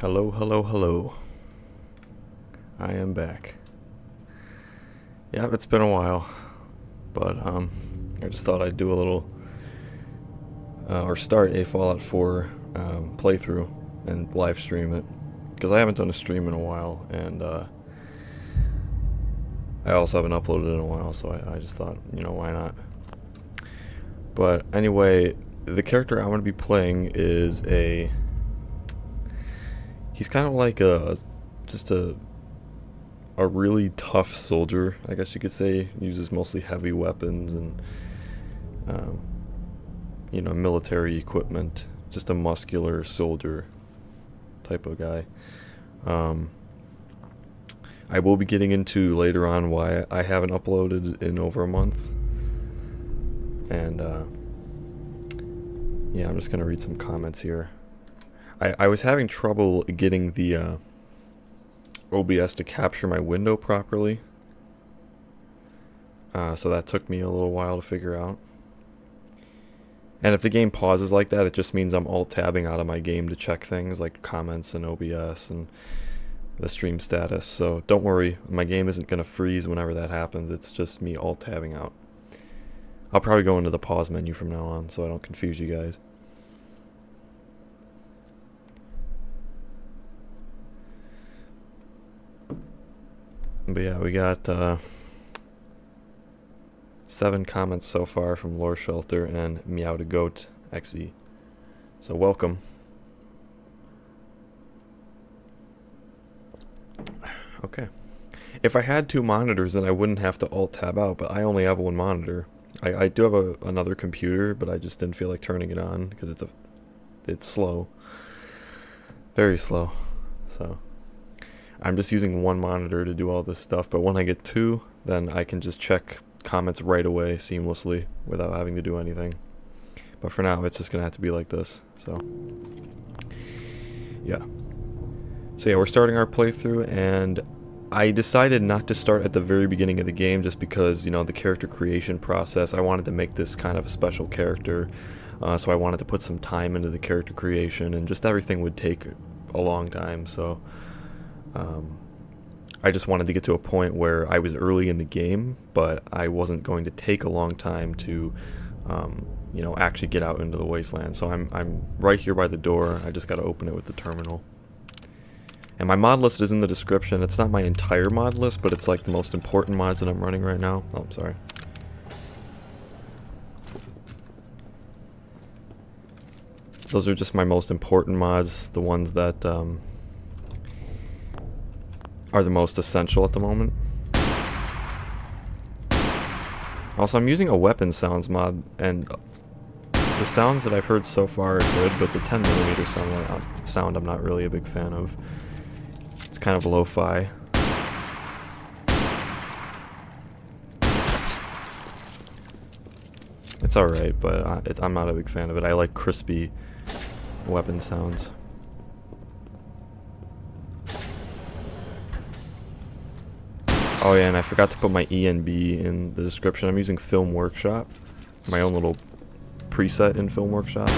Hello, hello, hello. I am back. Yeah, it's been a while, but I just thought I'd do a little, or start a Fallout 4 playthrough and live stream it, because I haven't done a stream in a while, and I also haven't uploaded in a while, so I just thought, you know, why not? But anyway, the character I'm going to be playing is he's kind of like just a really tough soldier, I guess you could say. He uses mostly heavy weapons and you know, military equipment. Just a muscular soldier type of guy. I will be getting into later on why I haven't uploaded in over a month. And yeah, I'm just gonna read some comments here. I was having trouble getting the OBS to capture my window properly, so that took me a little while to figure out. And if the game pauses like that, it just means I'm alt-tabbing out of my game to check things like comments and OBS and the stream status. So don't worry, my game isn't going to freeze whenever that happens. It's just me alt-tabbing out. I'll probably go into the pause menu from now on so I don't confuse you guys. But yeah, we got 7 comments so far from Lore Shelter and Meow to Goat XE. So welcome. Okay. If I had 2 monitors, then I wouldn't have to alt-tab out, but I only have 1 monitor. I do have another computer, but I just didn't feel like turning it on because it's slow. Very slow. So I'm just using 1 monitor to do all this stuff, but when I get 2, then I can just check comments right away seamlessly without having to do anything. But for now, it's just gonna have to be like this. So yeah. So yeah, we're starting our playthrough, and I decided not to start at the very beginning of the game just because, you know, the character creation process, I wanted to make this kind of a special character, so I wanted to put some time into the character creation, and just everything would take a long time, so I just wanted to get to a point where I was early in the game, but I wasn't going to take a long time to, you know, actually get out into the Wasteland. So I'm right here by the door. I just got to open it with the terminal. And my mod list is in the description. It's not my entire mod list, but it's like the most important mods that I'm running right now. Oh, I'm sorry. Those are just my most important mods, the ones that are the most essential at the moment. Also, I'm using a weapon sounds mod, and the sounds that I've heard so far are good, but the 10mm sound I'm not really a big fan of. It's kind of lo-fi. It's alright, but I'm not a big fan of it. I like crispy weapon sounds. Oh yeah, and I forgot to put my ENB in the description. I'm using Film Workshop, my own little preset in Film Workshop.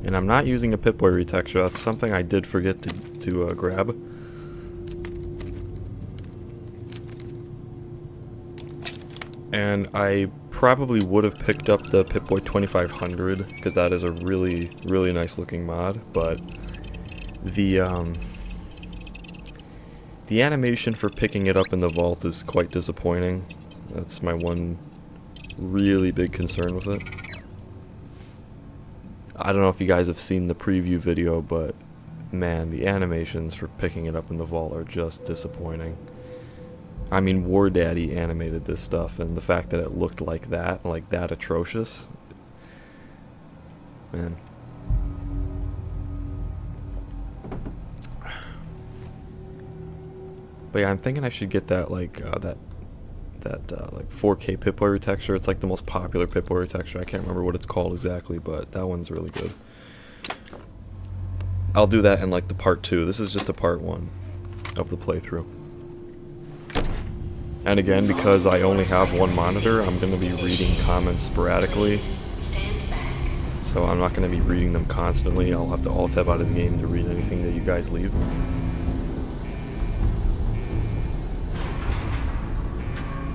And I'm not using a Pip-Boy retexture. That's something I did forget to grab. And I probably would have picked up the Pip-Boy 2500 because that is a really, really nice looking mod, but the animation for picking it up in the vault is quite disappointing. That's my one really big concern with it. I don't know if you guys have seen the preview video, but man, the animations for picking it up in the vault are just disappointing. I mean, War Daddy animated this stuff, and the fact that it looked like that atrocious, man. But yeah, I'm thinking I should get that like like 4K Pip-Boy retexture. It's like the most popular Pip-Boy retexture. I can't remember what it's called exactly, but that one's really good. I'll do that in like the part 2. This is just a part 1 of the playthrough. And again, because I only have 1 monitor, I'm going to be reading comments sporadically. so I'm not going to be reading them constantly. I'll have to alt-tab out of the game to read anything that you guys leave.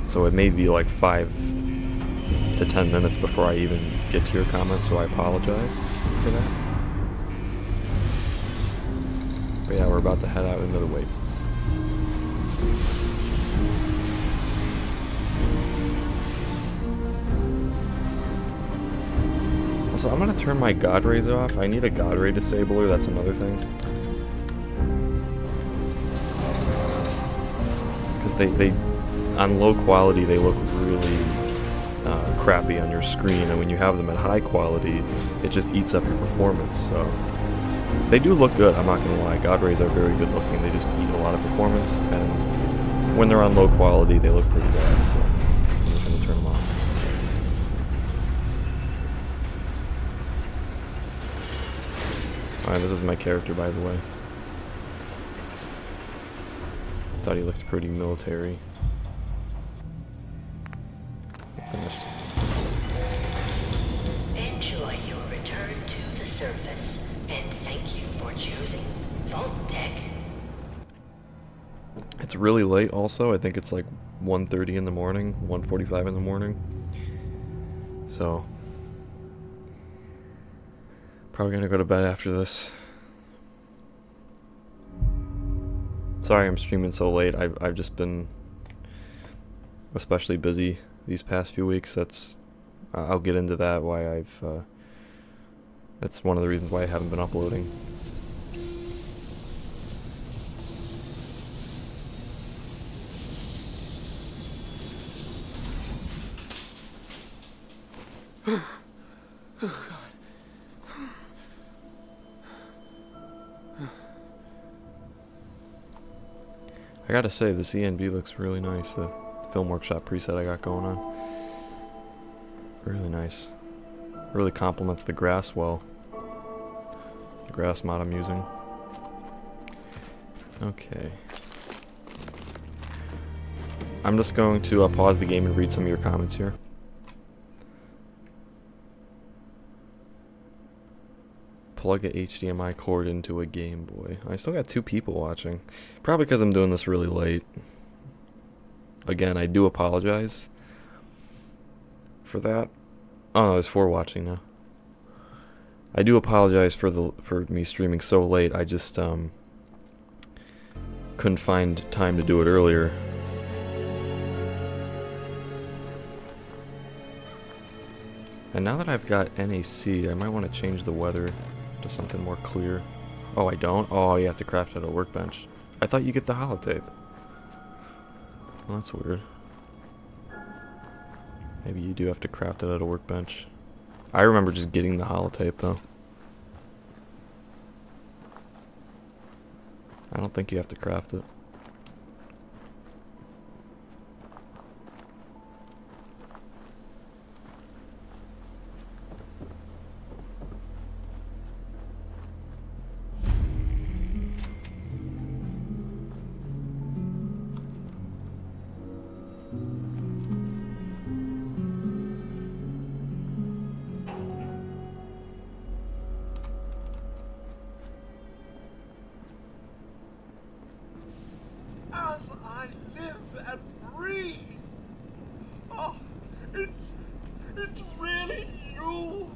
So it may be like 5 to 10 minutes before I even get to your comments, so I apologize for that. But yeah, we're about to head out into the wastes. Also, I'm gonna turn my God Rays off. I need a God Ray disabler, that's another thing. Because they on low quality, they look really crappy on your screen, and when you have them at high quality, it just eats up your performance, so... They do look good, I'm not gonna lie. God Rays are very good looking, they just eat a lot of performance, and when they're on low quality, they look pretty bad, so I'm just gonna turn them off. Alright, this is my character, by the way. Thought he looked pretty military. Finished. Enjoy your return to the surface, and thank you for choosing Vault Tech. It's really late also. I think it's like 1:30 in the morning, 1:45 in the morning. So probably gonna go to bed after this. Sorry I'm streaming so late. I've just been especially busy these past few weeks. That's I'll get into that, why that's one of the reasons why I haven't been uploading. I gotta say, the CNB looks really nice, the Film Workshop preset I got going on. Really nice. Really complements the grass well. The grass mod I'm using. Okay. I'm just going to pause the game and read some of your comments here. Plug a HDMI cord into a Game Boy. I still got 2 people watching. Probably because I'm doing this really late. Again, I do apologize for that. Oh no, there's 4 watching now. I do apologize for me streaming so late. I just couldn't find time to do it earlier. And now that I've got NAC, I might want to change the weather to something more clear. Oh, I don't? Oh, you have to craft it at a workbench. I thought you get the holotape. Well, that's weird. Maybe you do have to craft it at a workbench. I remember just getting the holotape, though. I don't think you have to craft it. As I live and breathe. Oh, it's really you.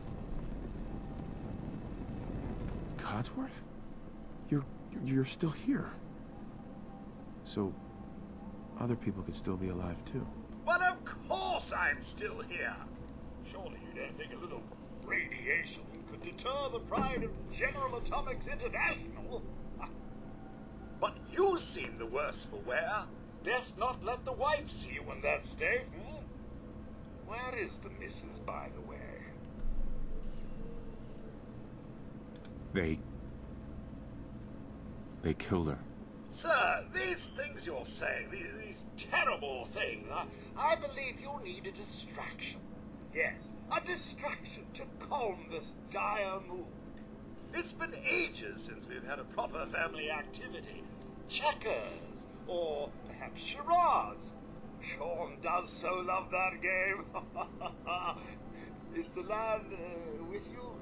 Codsworth? You're still here. So other people could still be alive too. Well, of course I'm still here. Surely you don't think a little radiation could deter the pride of General Atomics International? But you seem the worse for wear. Best not let the wife see you in that state, hmm? Where is the missus, by the way? They killed her. Sir, these things you're saying, these terrible things, I believe you need a distraction. Yes, a distraction to calm this dire mood. It's been ages since we've had a proper family activity. Checkers, or perhaps charades. Sean does so love that game. Is the lad with you?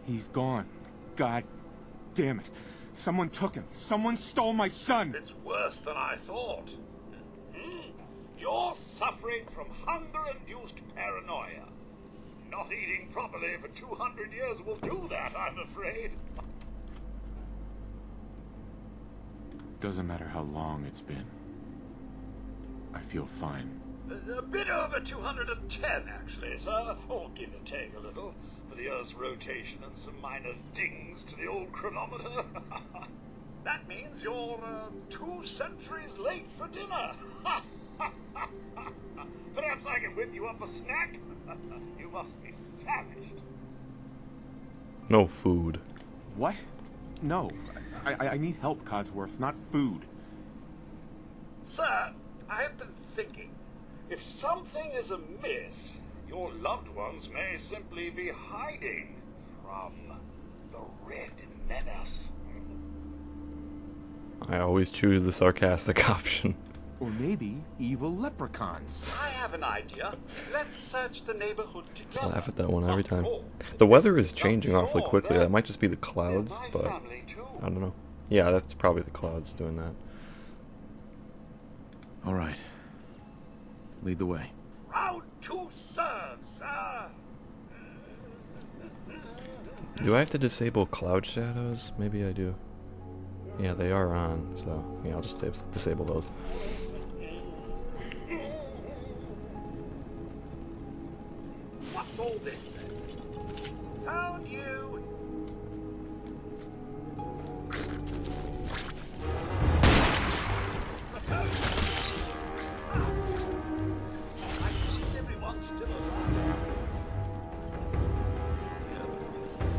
He's gone. God damn it. Someone took him. Someone stole my son. It's worse than I thought. You're suffering from hunger-induced paranoia. Not eating properly for 200 years will do that, I'm afraid. Doesn't matter how long it's been. I feel fine. A bit over 210, actually, sir. Or give or take a little, for the Earth's rotation and some minor dings to the old chronometer. That means you're 2 centuries late for dinner. Perhaps I can whip you up a snack? You must be famished. No food. What? No. I need help, Codsworth, not food. Sir, I've been thinking. If something is amiss, your loved ones may simply be hiding from the Red Menace. I always choose the sarcastic option. Or maybe evil leprechauns. I have an idea. Let's search the neighborhood I together. laugh at that one every After time. all, The weather this is not changing awfully your quickly. land. That might just be the clouds, They're my but family, too. I don't know. Yeah, that's probably the clouds doing that. All right. Lead the way. Proud to serve, sir. Do I have to disable cloud shadows? Maybe I do. Yeah, they are on, so yeah, I'll just disable those. What's all this then? Found you. I think everyone's still alive.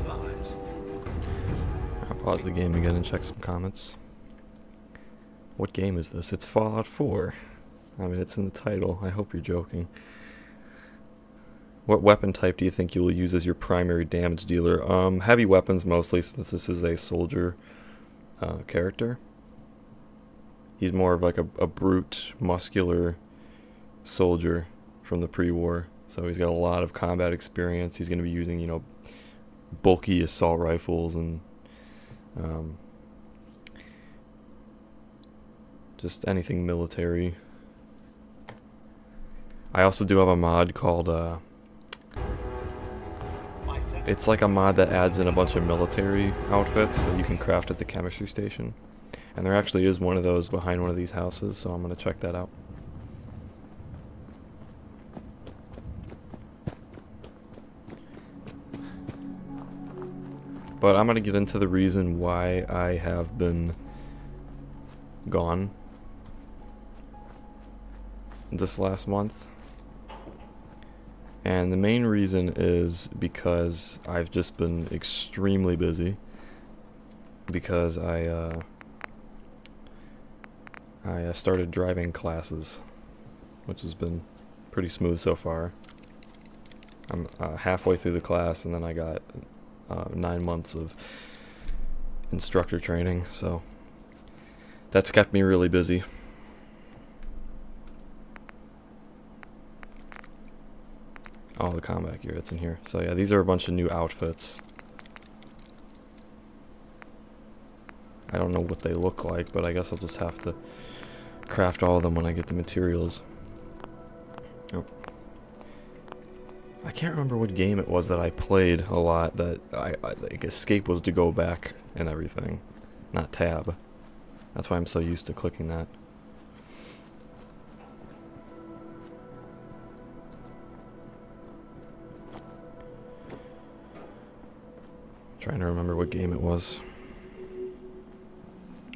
Flies. I'll pause the game again and check some comments. What game is this? It's Fallout 4. I mean, it's in the title. I hope you're joking. What weapon type do you think you will use as your primary damage dealer? Heavy weapons mostly, since this is a soldier character. He's more of like a brute, muscular soldier from the pre-war. So he's got a lot of combat experience. He's going to be using, you know, bulky assault rifles and just anything military. I also do have a mod called it's like a mod that adds in a bunch of military outfits that you can craft at the chemistry station. And there actually is one of those behind one of these houses, so I'm going to check that out. But I'm going to get into the reason why I have been gone this last month. And the main reason is because I've just been extremely busy. Because I started driving classes, which has been pretty smooth so far. I'm halfway through the class, and then I got 9 months of instructor training, so that's kept me really busy. All the combat gear that's in here. So yeah, these are a bunch of new outfits. I don't know what they look like, but I guess I'll just have to craft all of them when I get the materials. Oh. I can't remember what game it was that I played a lot that I like escape was to go back and everything, not tab. That's why I'm so used to clicking that. Trying to remember what game it was.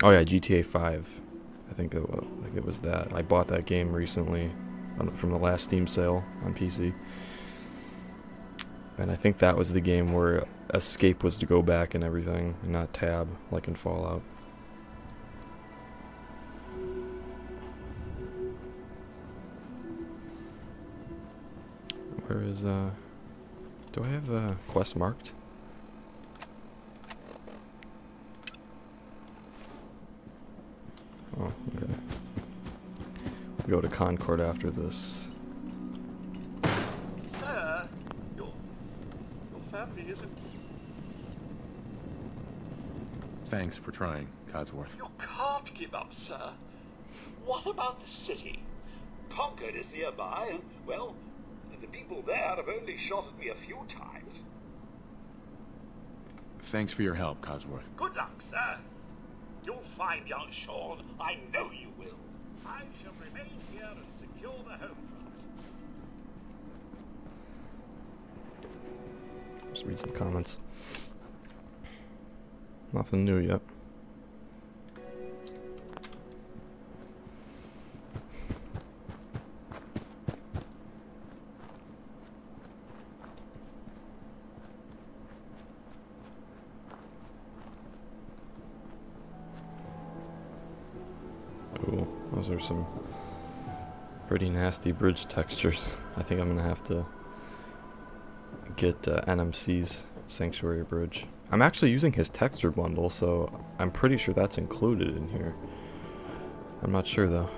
Oh yeah, GTA 5. I think it was that. I bought that game recently from the last Steam sale on PC. And I think that was the game where escape was to go back and everything, and not tab, like in Fallout. Where is, do I have a quest marked? Oh, okay. We go to Concord after this. Sir, your family isn't Thanks for trying, Codsworth. You can't give up, sir. What about the city? Concord is nearby, and, well, the people there have only shot at me a few times. Thanks for your help, Codsworth. Good luck, sir. You'll find young Sean. I know you will. I shall remain here and secure the home front. Just read some comments. Nothing new yet. Ooh, those are some pretty nasty bridge textures. I think I'm gonna have to get NMC's Sanctuary Bridge. I'm actually using his texture bundle, so I'm pretty sure that's included in here. I'm not sure though.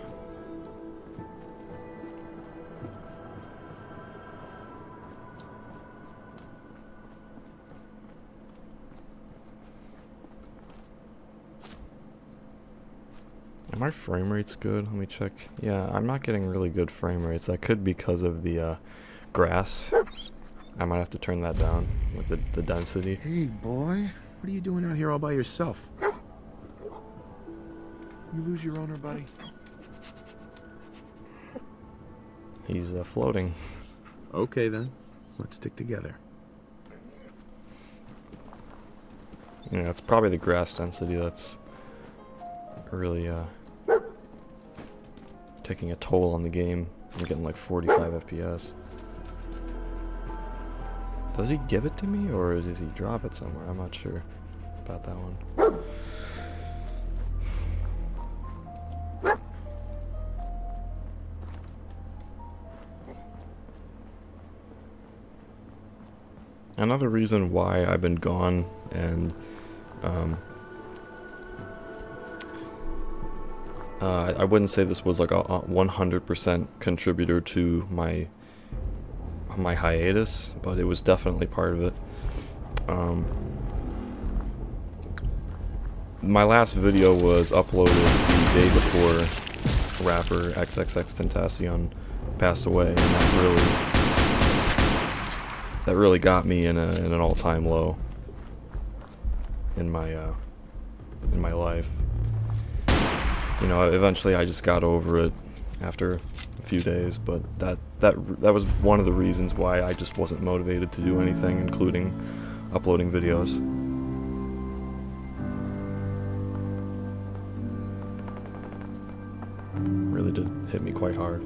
Are my frame rates good? Let me check. Yeah, I'm not getting really good frame rates. That could be because of the grass. I might have to turn that down with the density. Hey, boy. What are you doing out here all by yourself? You lose your owner, buddy? He's floating. Okay, then. Let's stick together. Yeah, it's probably the grass density that's really taking a toll on the game. I'm getting like 45 FPS. Does he give it to me, or does he drop it somewhere? I'm not sure about that one. Another reason why I've been gone and I wouldn't say this was like a 100% contributor to my hiatus, but it was definitely part of it. My last video was uploaded the day before rapper XXXTentacion passed away, and that really got me in an all-time low in my life. You know, eventually I just got over it after a few days, but that was one of the reasons why I just wasn't motivated to do anything, including uploading videos. Really did hit me quite hard.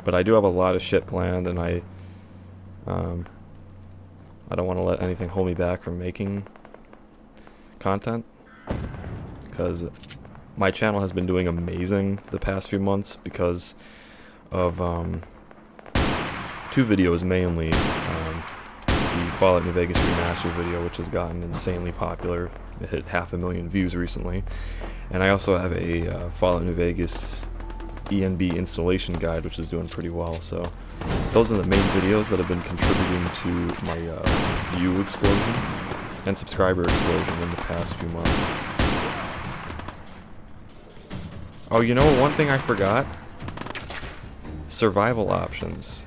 But I do have a lot of shit planned, and I don't want to let anything hold me back from making content, because my channel has been doing amazing the past few months because of two videos mainly. The Fallout New Vegas Remastered video, which has gotten insanely popular. It hit 500,000 views recently. And I also have a Fallout New Vegas ENB installation guide, which is doing pretty well. So those are the main videos that have been contributing to my view explosion and subscriber explosion in the past few months. Oh, you know, one thing I forgot? Survival options.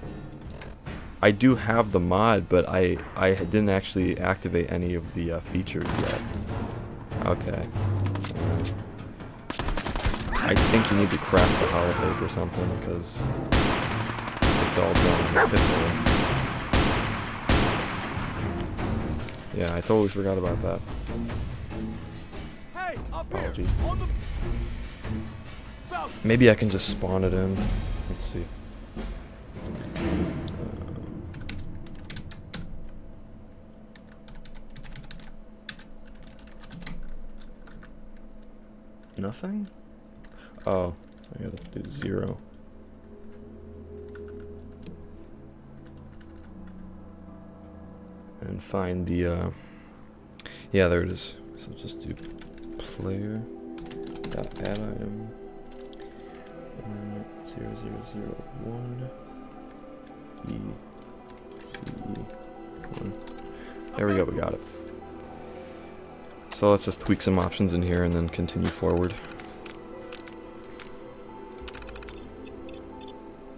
I do have the mod, but I didn't actually activate any of the features yet. Okay. I think you need to craft the holotape or something, because it's all done. Yeah, I totally forgot about that. Hey, up Apologies. here, on the... Maybe I can just spawn it in. Let's see. Nothing? Oh, I gotta do 0. And find the, yeah, there it is. So just do player dot add item 0001 E C E 1. There we go, we got it. So let's just tweak some options in here and then continue forward.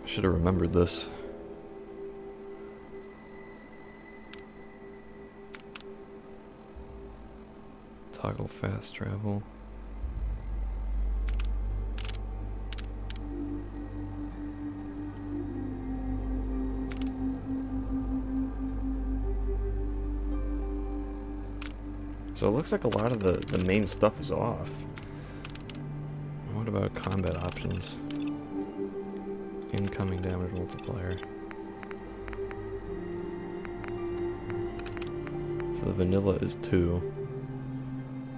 Should have remembered this. Toggle fast travel. So it looks like a lot of the main stuff is off. What about combat options? Incoming damage multiplier. So the vanilla is 2.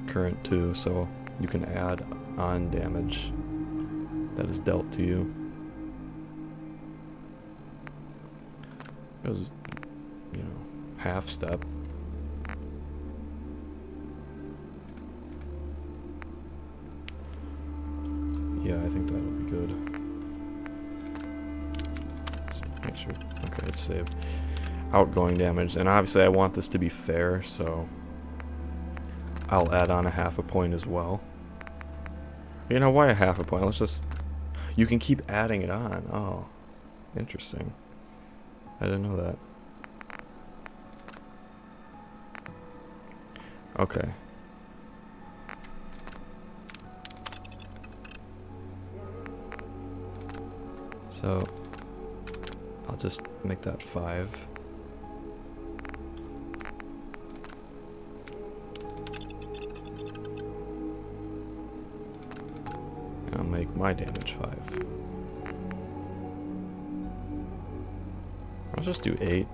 Current 2, so you can add on damage that is dealt to you. Goes, you know, half step. Yeah, I think that'll be good. Let's make sure. Okay, it's saved. Outgoing damage, and obviously I want this to be fair, so I'll add on a ½ point as well. You know, why a ½ point? Let's just... You can keep adding it on. Oh, interesting. I didn't know that. Okay. So, I'll just make that 5. And I'll make my damage 5. I'll just do 8.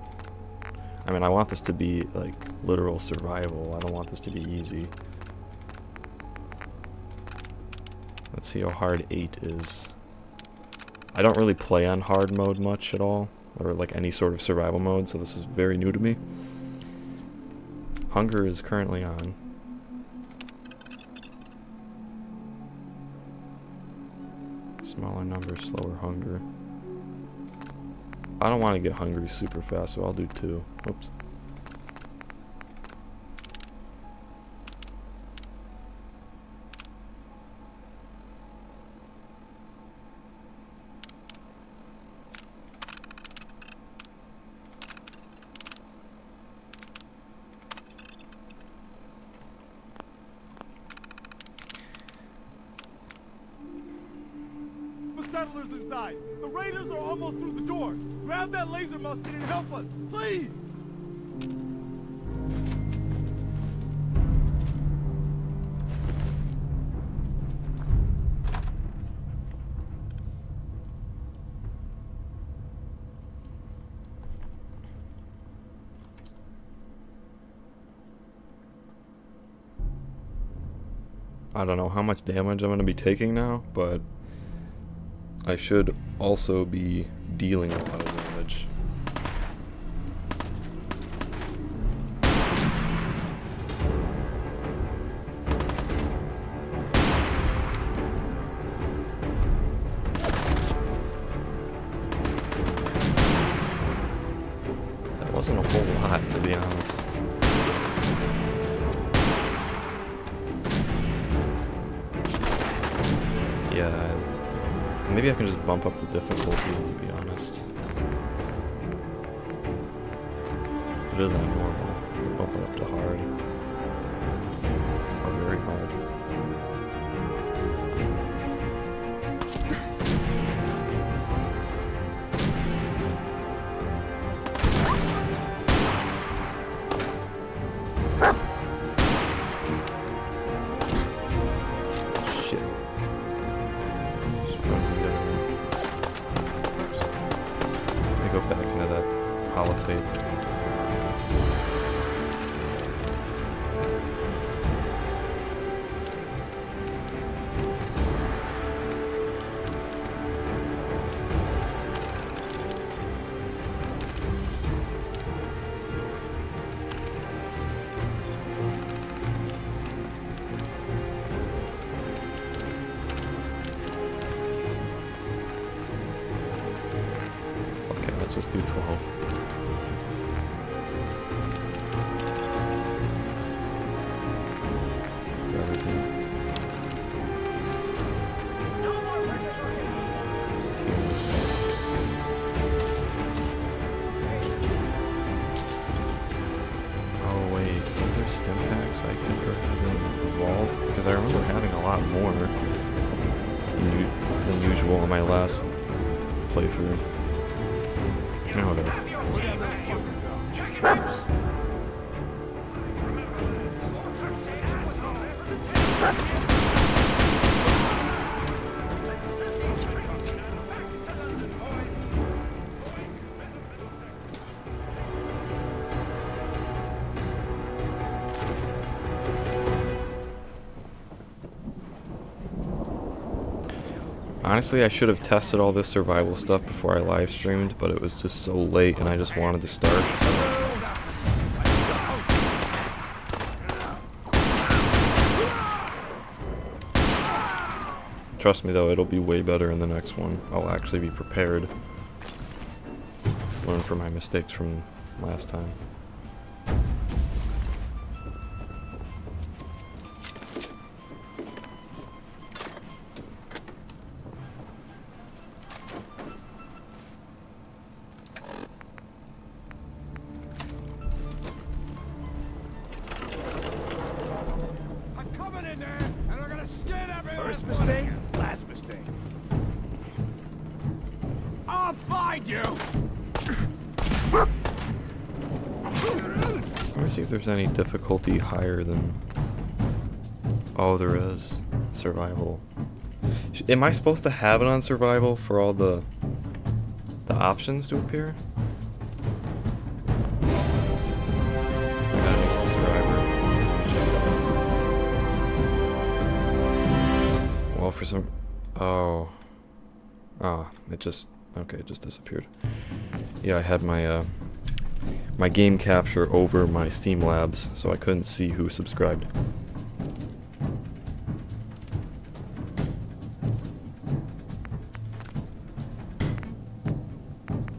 I mean, I want this to be, like, literal survival. I don't want this to be easy. Let's see how hard 8 is. I don't really play on hard mode much at all, or like any sort of survival mode, so this is very new to me. Hunger is currently on. Smaller numbers, slower hunger. I don't want to get hungry super fast, so I'll do 2. Oops. Settlers inside. The raiders are almost through the door. Grab that laser musket and help us, please. I don't know how much damage I'm going to be taking now, but I should also be dealing a lot of damage. That wasn't a whole lot, to be honest. Yeah. Maybe I can just bump up the difficulty, to be honest. It is on normal. We'll bump it up to hard. Or very hard. Just do 12. everything. Healing stuff. Oh wait, was there stim packs I could grab in the vault? Because I remember having a lot more than usual in my last playthrough. Oh, whatever. Honestly, I should have tested all this survival stuff before I live streamed, but it was just so late and I just wanted to start, so. Trust me though, it'll be way better in the next one. I'll actually be prepared. Learn from my mistakes from last time. See if there's any difficulty higher than... Oh, there is. Survival. Am I supposed to have it on survival for all the options to appear? Add a new subscriber. Well, for some... Oh. Oh, it just... Okay, it just disappeared. Yeah, I had my, my game capture over my Steam Labs, so I couldn't see who subscribed.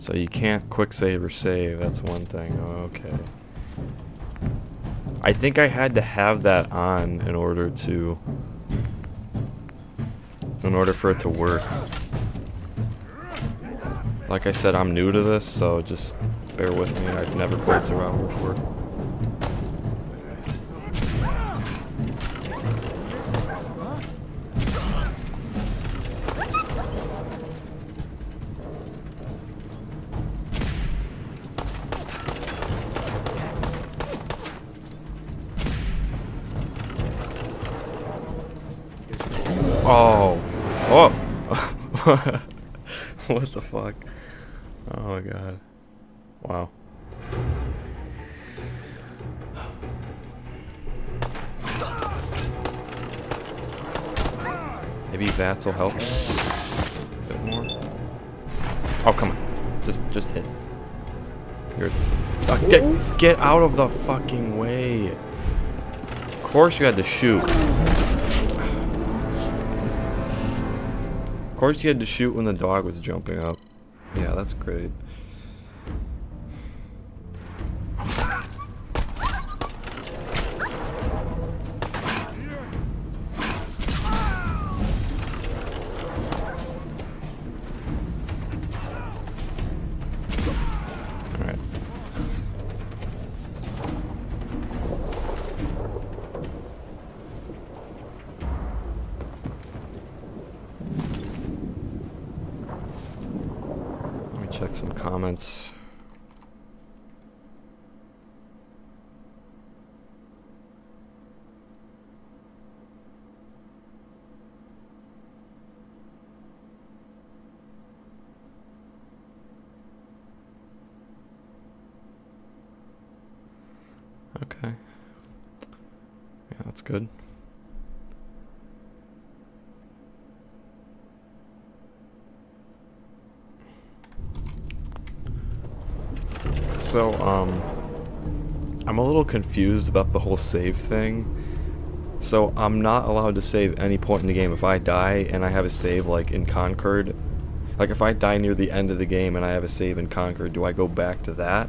So you can't quick save or save, that's one thing. Okay. I think I had to have that on in order for it to work. Like I said, I'm new to this, so just bear with me. I've never played survival before. Oh. Oh. What the fuck? Oh my god. Wow. Maybe VATS will help a bit more. Oh, come on. Just hit. You're... get out of the fucking way. Of course you had to shoot. Of course you had to shoot when the dog was jumping up. Yeah, that's great. Alright. Check some comments. Okay. Yeah, that's good. So, I'm a little confused about the whole save thing. So, I'm not allowed to save any point in the game. If I die and I have a save, like, in Concord, like, if I die near the end of the game and I have a save in Concord, do I go back to that?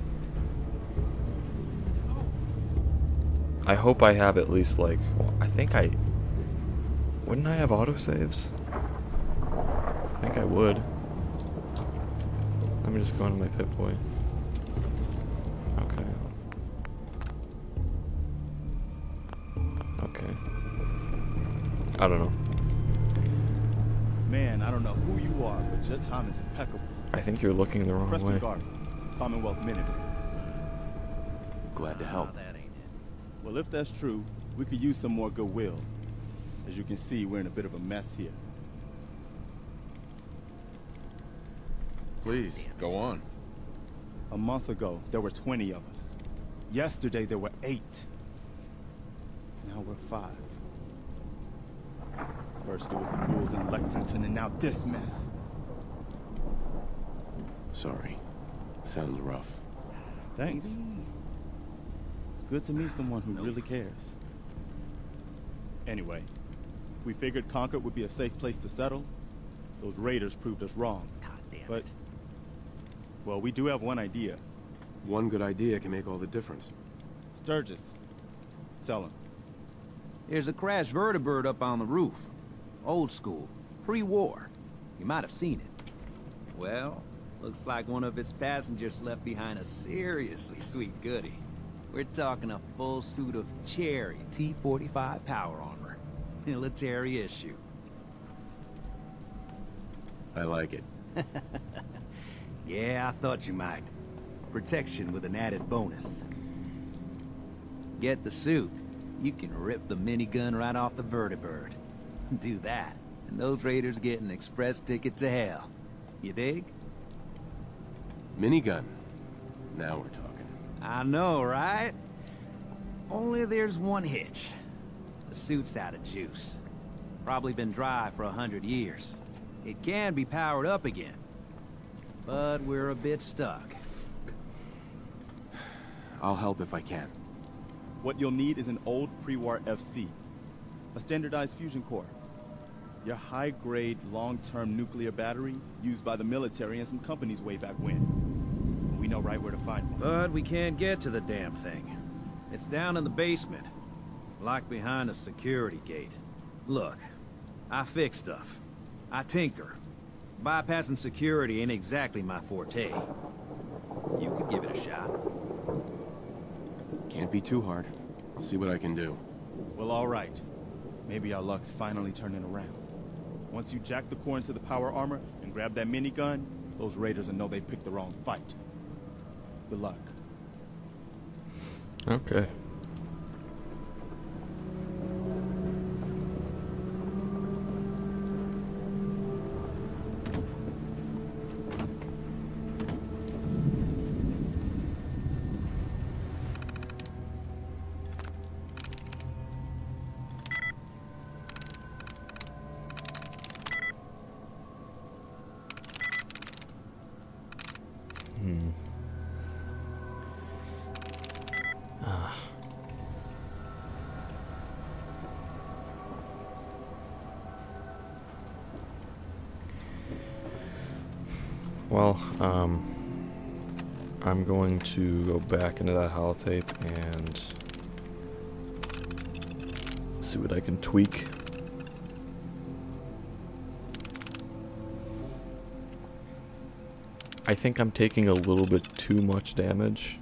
I hope I have at least, like, well, I think I Wouldn't I have autosaves? I think I would. Let me just go into my Pip-Boy. Okay. Okay. I don't know. Man, I don't know who you are, but your timing's impeccable. I think you're looking the wrong Preston way. Garden, Commonwealth Minute. Glad to help. Well, if that's true, we could use some more goodwill. As you can see, we're in a bit of a mess here. Please, go on. A month ago, there were 20 of us. Yesterday, there were 8. Now we're 5. First, it was the ghouls in Lexington, and now this mess. Sorry. Sounds rough. Thanks. It's good to meet someone who really cares. Anyway, we figured Concord would be a safe place to settle. Those raiders proved us wrong. But, well, we do have one idea. One good idea can make all the difference. Sturgis. Tell him. There's a crashed vertibird up on the roof. Old school. Pre-war. You might have seen it. Well, looks like one of its passengers left behind a seriously sweet goodie. We're talking a full suit of cherry T-45 power armor. Military issue. I like it. Yeah, I thought you might. Protection with an added bonus. Get the suit. You can rip the minigun right off the vertibird. Do that, and those raiders get an express ticket to hell. You dig? Minigun. Now we're talking. I know, right? Only there's one hitch. The suit's out of juice. Probably been dry for 100 years. It can be powered up again. But we're a bit stuck. I'll help if I can. What you'll need is an old pre-war FC. A standardized fusion core. Your high-grade, long-term nuclear battery used by the military and some companies way back when. We know right where to find one. But we can't get to the damn thing. It's down in the basement. Locked behind a security gate. Look, I fix stuff. I tinker. Bypassing security ain't exactly my forte. You could give it a shot. Can't be too hard. I'll see what I can do. Well, all right. Maybe our luck's finally turning around. Once you jack the core into the power armor and grab that minigun, those raiders will know they picked the wrong fight. Good luck. Okay. Well, I'm going to go back into that holotape and see what I can tweak. I think I'm taking a little bit too much damage.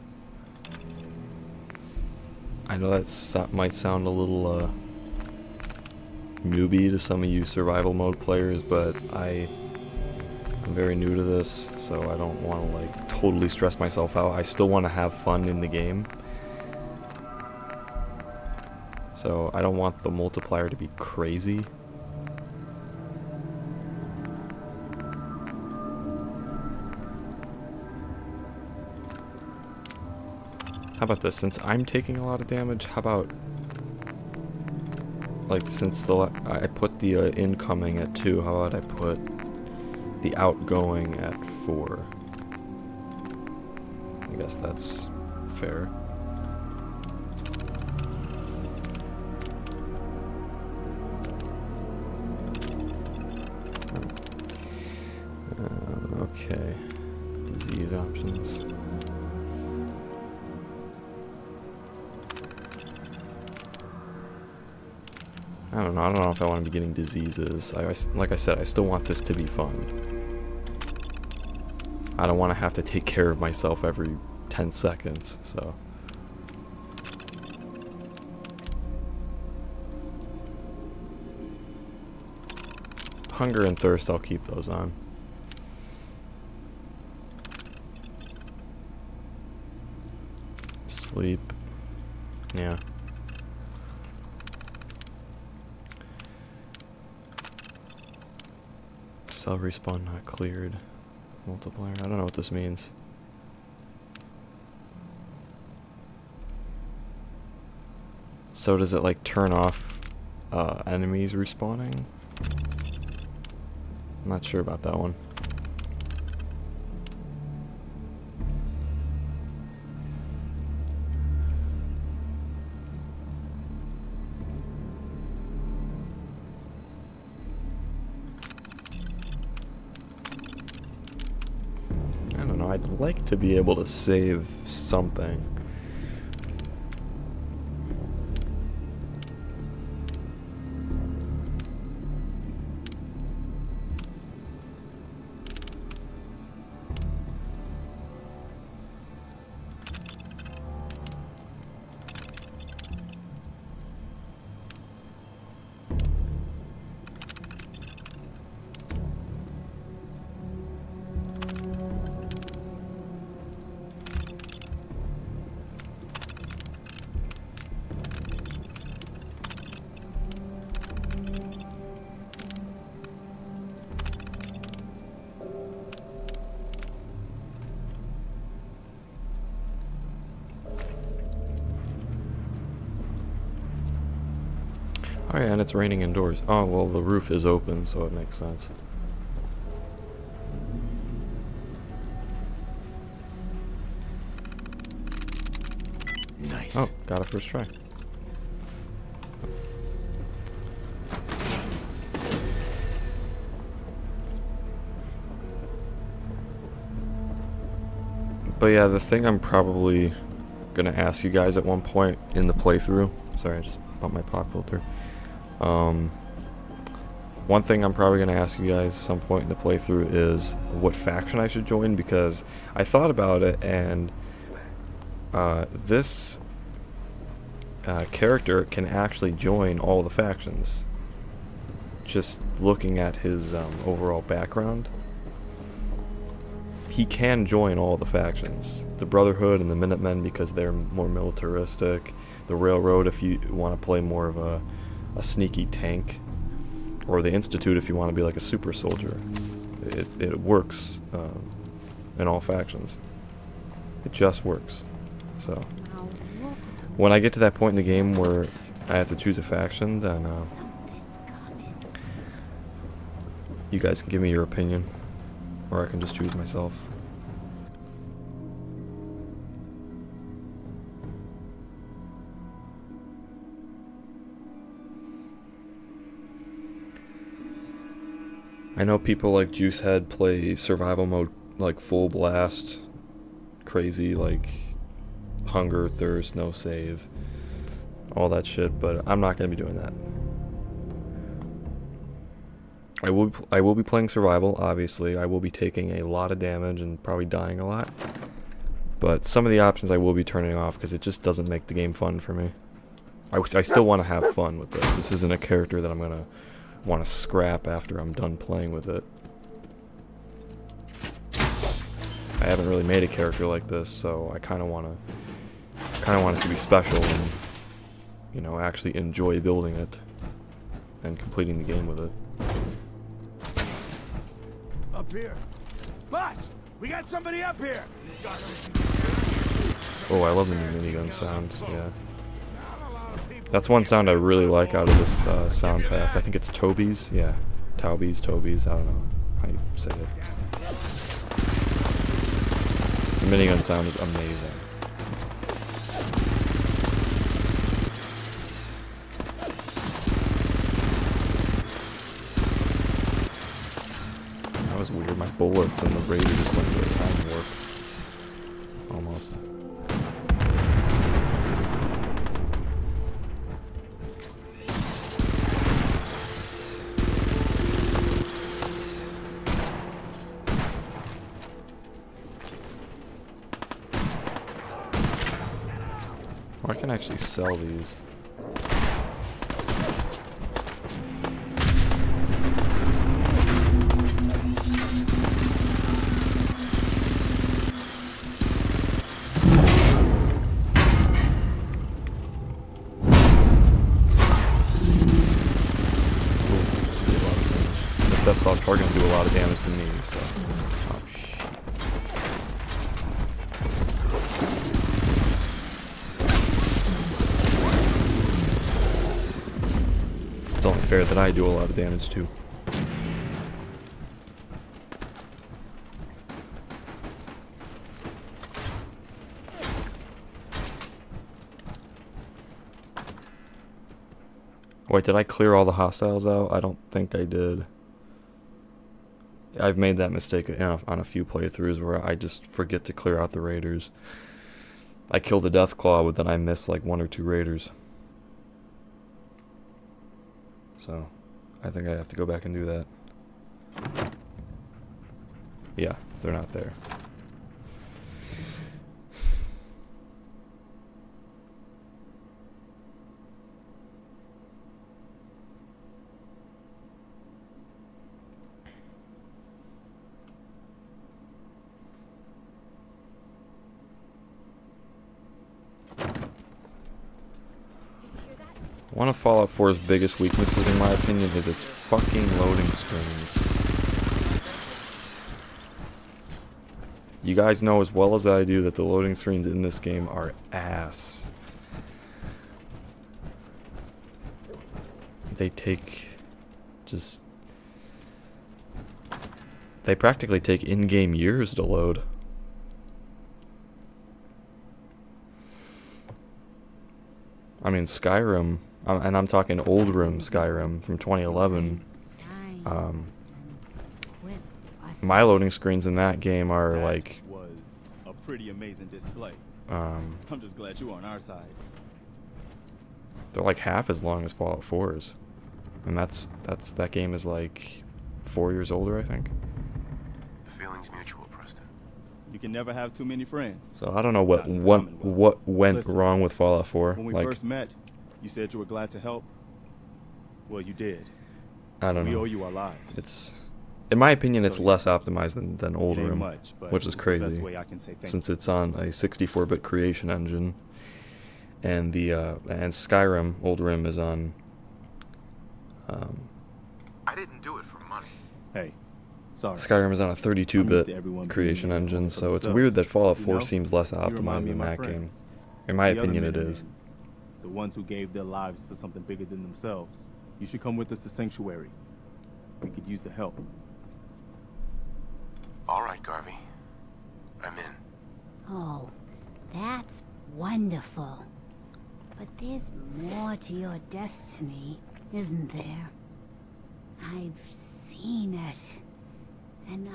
I know that might sound a little newbie to some of you survival mode players, but I'm very new to this, so I don't want to like totally stress myself out. I still want to have fun in the game. So I don't want the multiplier to be crazy. How about this? Since I'm taking a lot of damage, how about, like, since I put the incoming at 2, how about I put the outgoing at 4? I guess that's fair. Okay, disease options. I don't know if I want to be getting diseases. Like I said, I still want this to be fun. I don't want to have to take care of myself every 10 seconds, so. Hunger and thirst, I'll keep those on. Sleep. Yeah. Cell respawn not cleared. Multiplier. I don't know what this means. So does it like turn off enemies respawning? I'm not sure about that one. I don't know, I'd like to be able to save something. Oh yeah, and it's raining indoors. Oh, well, the roof is open, so it makes sense. Nice. Oh, got it first try. But yeah, the thing I'm probably gonna ask you guys at one point in the playthrough. Sorry, I just bumped my pop filter. One thing I'm probably going to ask you guys some point in the playthrough is what faction I should join, because I thought about it, and this character can actually join all the factions. Just looking at his overall background, he can join all the factions. The Brotherhood and the Minutemen because they're more militaristic. The Railroad if you want to play more of a sneaky tank, or the Institute if you want to be like a super soldier. It works in all factions. It just works. So when I get to that point in the game where I have to choose a faction, then you guys can give me your opinion, or I can just choose myself. I know people like Juicehead play survival mode like full blast, crazy, like hunger, thirst, no save, all that shit, but I'm not going to be doing that. I will be playing survival, obviously. I will be taking a lot of damage and probably dying a lot, but some of the options I will be turning off because it just doesn't make the game fun for me. I still want to have fun with this. This isn't a character that I'm going to want to scrap after I'm done playing with it. I haven't really made a character like this, so I kind of want it to be special and, you know, actually enjoy building it and completing the game with it. Up here. Boss, we got somebody up here. Oh, I love the new minigun sounds. Yeah. That's one sound I really like out of this sound pack. I think it's Towbie's. Yeah, Towbie's, I don't know how you say it. The minigun sound is amazing. That was weird. My bullets and the Raider just went into a time warp. Almost. Oh, I can actually sell these. Death Dogs are going to do a lot of damage to me, so... Oh, shit. It's only fair that I do a lot of damage, too. Wait, did I clear all the hostiles out? I don't think I did. I've made that mistake on a few playthroughs where I just forget to clear out the raiders. I kill the Deathclaw, but then I miss like 1 or 2 raiders. So, I think I have to go back and do that. Yeah, they're not there. One of Fallout 4's biggest weaknesses, in my opinion, is its fucking loading screens. You guys know as well as I do that the loading screens in this game are ass. They take just... They practically take in-game years to load. I mean, Skyrim, and I'm talking old room Skyrim from 2011. My loading screens in that game are like... was a pretty amazing display. I'm just glad you're on our side. They're like half as long as Fallout 4's. And that game is like 4 years older, I think. The feeling's mutual, Preston. You can never have too many friends. So I don't know what went wrong with Fallout 4. When we first met, you said you were glad to help. Well, you did. I don't know. We owe you our lives. It's, in my opinion, it's less optimized than Old Room, which is the crazy, best way I can say thank since it's on a 64-bit creation engine, and the and Skyrim Old Rim is on. I didn't do it for money. Hey, sorry. Skyrim is on a 32-bit creation engine, so it's weird that Fallout 4 seems less optimized than that game. In my opinion, it is. The ones who gave their lives for something bigger than themselves. You should come with us to Sanctuary. We could use the help. All right, Garvey. I'm in. Oh, that's wonderful. But there's more to your destiny, isn't there? I've seen it. And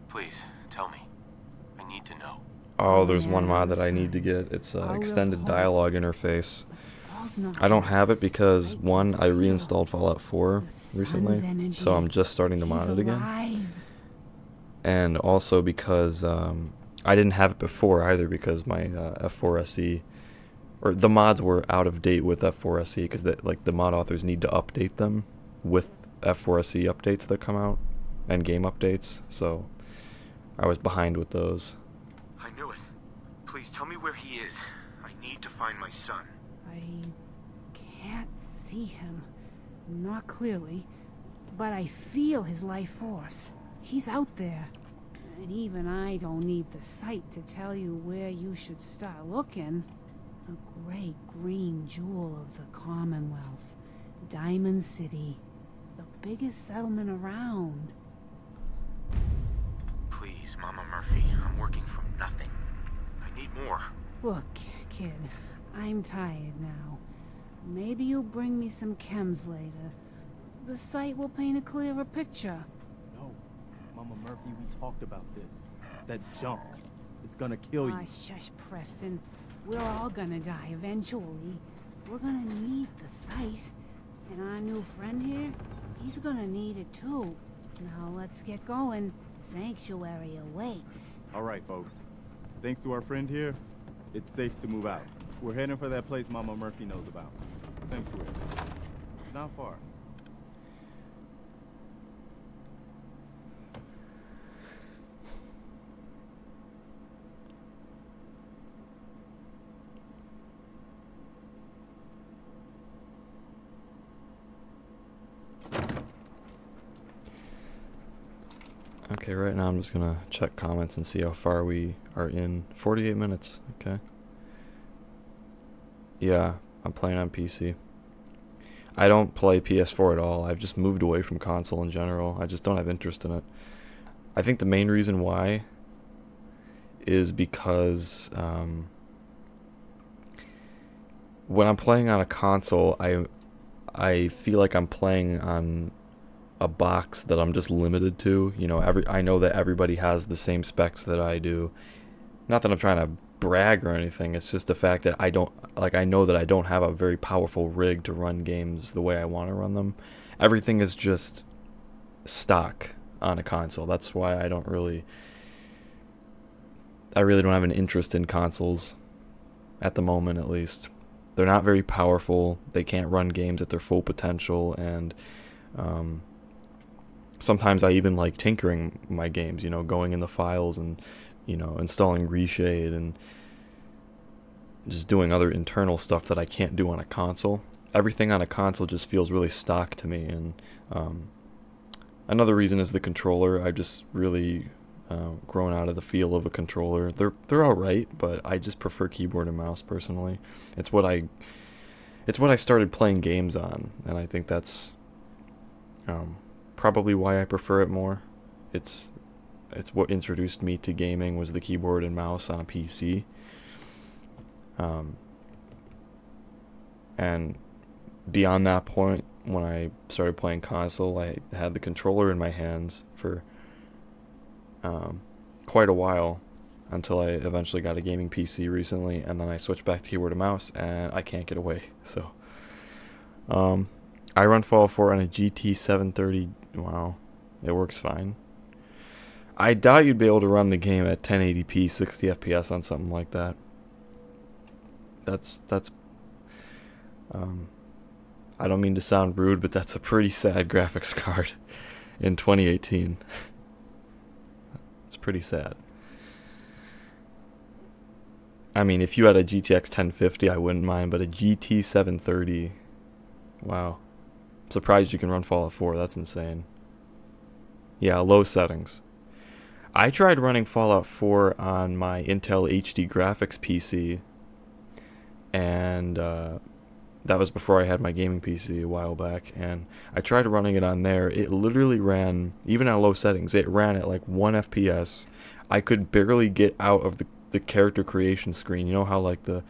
Please, tell me. I need to know. Oh, there's one mod that I need to get. It's extended dialogue interface. I don't have it because, one, I reinstalled Fallout 4 recently, so I'm just starting to mod it again. And also because I didn't have it before either, because my F4SE, or the mods were out of date with F4SE, because like the mod authors need to update them with F4SE updates that come out and game updates. So I was behind with those. I knew it. Please tell me where he is. I need to find my son. I can't see him. Not clearly. But I feel his life force. He's out there. And even I don't need the sight to tell you where you should start looking. The great green jewel of the Commonwealth. Diamond City. The biggest settlement around. Please, Mama Murphy. I'm working from nothing. I need more. Look, kid. I'm tired now. Maybe you'll bring me some chems later. The sight will paint a clearer picture. No, Mama Murphy, we talked about this. That junk. It's gonna kill you. Ah, shush, Preston. We're all gonna die eventually. We're gonna need the sight. And our new friend here, he's gonna need it too. Now let's get going. Sanctuary awaits. All right, folks. Thanks to our friend here, It's safe to move out. We're heading for that place Mama Murphy knows about. Sanctuary. It's not far. Okay, right now I'm just gonna check comments and see how far we are in. 48 minutes, okay. Yeah, I'm playing on PC. I don't play PS4 at all. I've just moved away from console in general. I just don't have interest in it. I think the main reason why is because when I'm playing on a console, I feel like I'm playing on a box that I'm just limited to. You know, I know that everybody has the same specs that I do. Not that I'm trying to brag or anything. It's just the fact that I know that I don't have a very powerful rig to run games the way I want to run them. Everything is just stock on a console. That's why I really don't have an interest in consoles at the moment, at least. They're not very powerful. They can't run games at their full potential, and sometimes I even like tinkering my games, you know, going in the files and, you know, installing reshade and just doing other internal stuff that I can't do on a console. Everything on a console just feels really stock to me, and another reason is the controller. I've just really grown out of the feel of a controller. They're alright, but I just prefer keyboard and mouse personally. It's what I started playing games on, and I think that's probably why I prefer it more. It's what introduced me to gaming, was the keyboard and mouse on a PC. And beyond that point, when I started playing console, I had the controller in my hands for quite a while, until I eventually got a gaming PC recently, and then I switched back to keyboard and mouse, and I can't get away. So I run Fallout 4 on a GT 730. Wow, it works fine. I doubt you'd be able to run the game at 1080p 60 FPS on something like that. That's I don't mean to sound rude, but that's a pretty sad graphics card in 2018. It's pretty sad. I mean, if you had a GTX 1050, I wouldn't mind, but a GT 730, wow. I'm surprised you can run Fallout 4, that's insane. Yeah, low settings. I tried running Fallout 4 on my Intel HD graphics PC, and that was before I had my gaming PC a while back, and I tried running it on there. It literally ran, even at low settings, it ran at like 1 FPS. I could barely get out of the character creation screen. You know how like the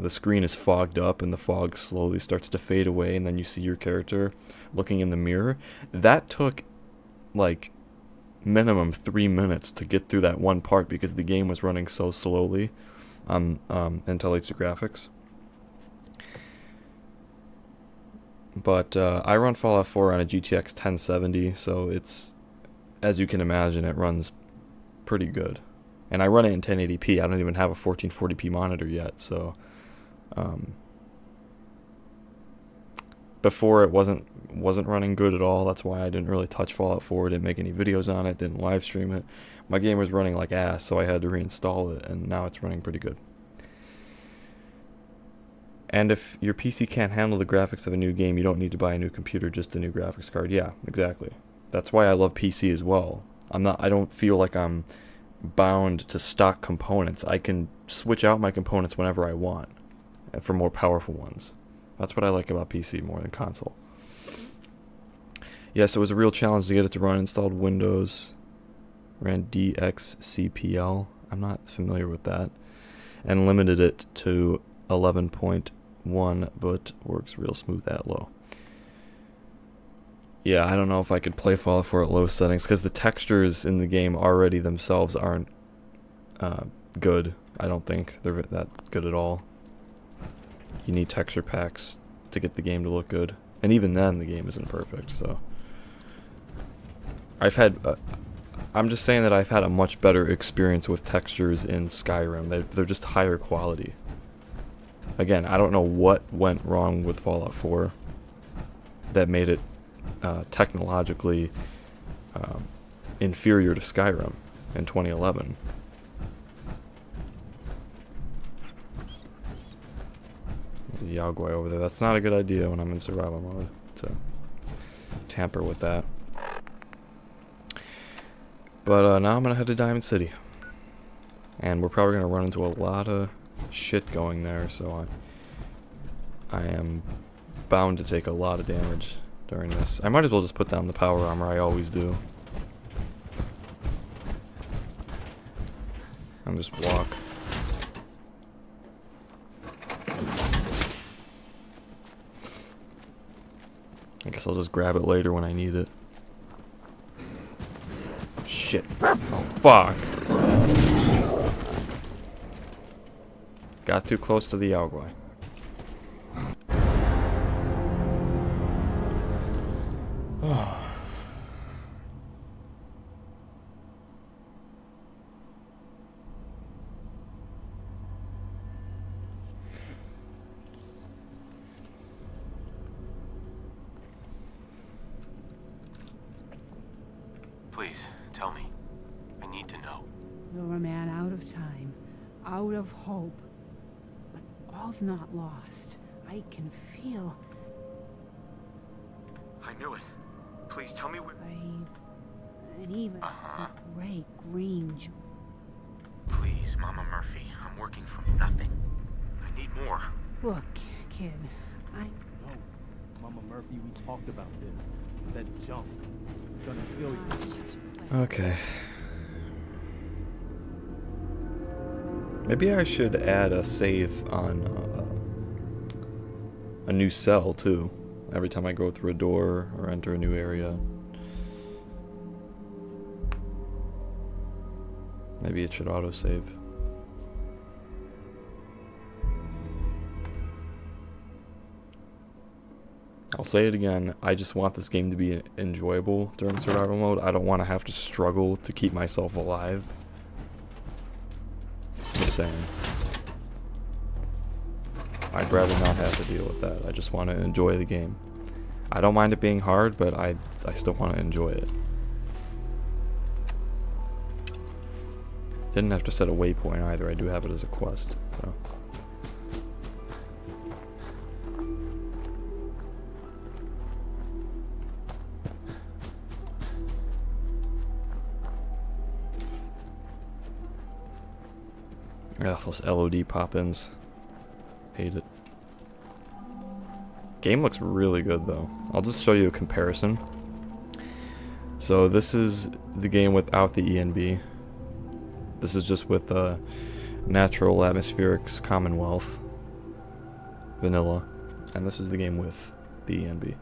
screen is fogged up and the fog slowly starts to fade away, and then you see your character looking in the mirror? That took like minimum 3 minutes to get through that one part because the game was running so slowly on Intel HD graphics. But I run Fallout 4 on a GTX 1070, so it's, as you can imagine, it runs pretty good. And I run it in 1080p. I don't even have a 1440p monitor yet, so before it wasn't running good at all. That's why I didn't really touch Fallout 4, didn't make any videos on it, didn't live stream it. My game was running like ass, so I had to reinstall it, and now it's running pretty good. And if your PC can't handle the graphics of a new game, you don't need to buy a new computer, just a new graphics card. Yeah, exactly. That's why I love PC as well. I don't feel like I'm bound to stock components. I can switch out my components whenever I want for more powerful ones. That's what I like about PC more than console. Yes, it was a real challenge to get it to run. Installed Windows, ran DXCPL. I'm not familiar with that. And limited it to 11.1, but works real smooth at low. Yeah, I don't know if I could play Fallout 4 at low settings, because the textures in the game already themselves aren't good. I don't think they're that good at all. You need texture packs to get the game to look good, and even then the game isn't perfect. So I've had I'm just saying that I've had a much better experience with textures in Skyrim. They're just higher quality. Again, I don't know what went wrong with Fallout 4 that made it technologically inferior to Skyrim in 2011. The Yaogwai over there. That's not a good idea when I'm in survival mode to tamper with that. But now I'm gonna head to Diamond City, and we're probably gonna run into a lot of shit going there, so I am bound to take a lot of damage during this. I might as well just put down the power armor. I always do. And just walk. I guess I'll just grab it later when I need it. Shit. Oh, fuck. Got too close to the Yaogwai. Oh. Please, tell me. I need to know. You're a man out of time, out of hope. But all's not lost. I can feel... I knew it. Please tell me where... And even the great green... Please, Mama Murphy. I'm working from nothing. I need more. Look, kid, No, Mama Murphy, we talked about this. That junk. It's gonna kill you. Okay. Maybe I should add a save on a new cell too. Every time I go through a door or enter a new area. Maybe it should autosave. I'll say it again, I just want this game to be enjoyable during survival mode. I don't want to have to struggle to keep myself alive. Just saying. I'd rather not have to deal with that. I just want to enjoy the game. I don't mind it being hard, but I still want to enjoy it. Didn't have to set a waypoint either. I do have it as a quest, so... Ugh, those LOD pop-ins. Hate it. Game looks really good though. I'll just show you a comparison. So this is the game without the ENB. This is just with Natural Atmospherics Commonwealth Vanilla. And this is the game with the ENB.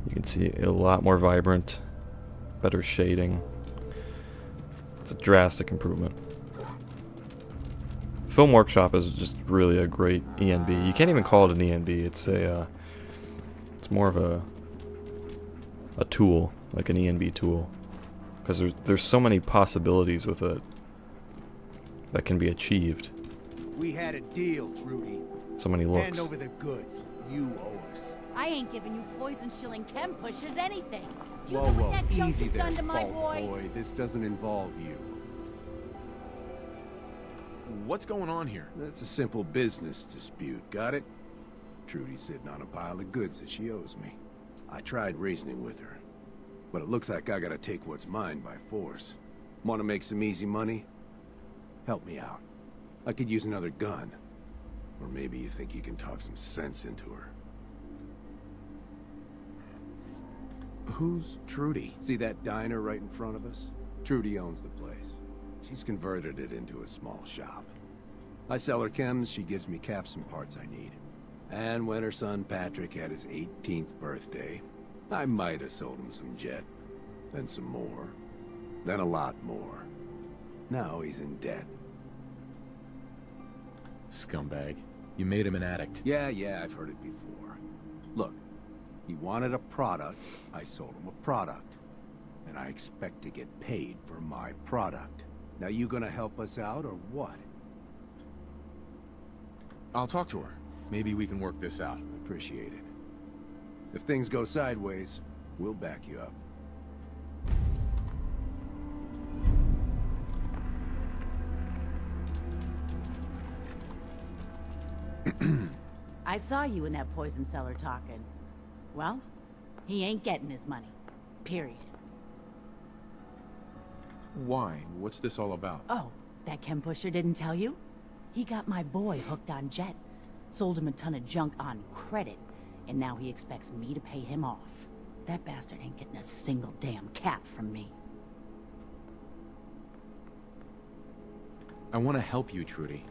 You can see a lot more vibrant, better shading. It's a drastic improvement. Film Workshop is just really a great ENB. You can't even call it an ENB. It's a, it's more of a tool, like an ENB tool, because there's so many possibilities with it that can be achieved. We had a deal, Trudy. So many looks. Hand over the goods. You owe us. I ain't giving you poison shilling chem pushers anything. Do you Whoa, know what whoa, that easy Josie's there, done to my Fault boy? This doesn't involve you. What's going on here? That's a simple business dispute, got it? Trudy's sitting on a pile of goods that she owes me. I tried reasoning with her, but it looks like I gotta take what's mine by force. Want to make some easy money? Help me out. I could use another gun. Or maybe you think you can talk some sense into her. Who's Trudy? See that diner right in front of us? Trudy owns the place. She's converted it into a small shop. I sell her chems, she gives me caps and parts I need. And when her son Patrick had his 18th birthday, I might have sold him some jet. Then some more. Then a lot more. Now he's in debt. Scumbag. You made him an addict. Yeah, I've heard it before. Look, he wanted a product, I sold him a product. and I expect to get paid for my product. Now you gonna help us out or what? I'll talk to her. Maybe we can work this out. Appreciate it. If things go sideways, we'll back you up. I saw you in that poison cellar talking. Well, he ain't getting his money. Period. Why? What's this all about? Oh, that chem pusher didn't tell you? He got my boy hooked on Jet. Sold him a ton of junk on credit. And now he expects me to pay him off. That bastard ain't getting a single damn cap from me. I want to help you, Trudy.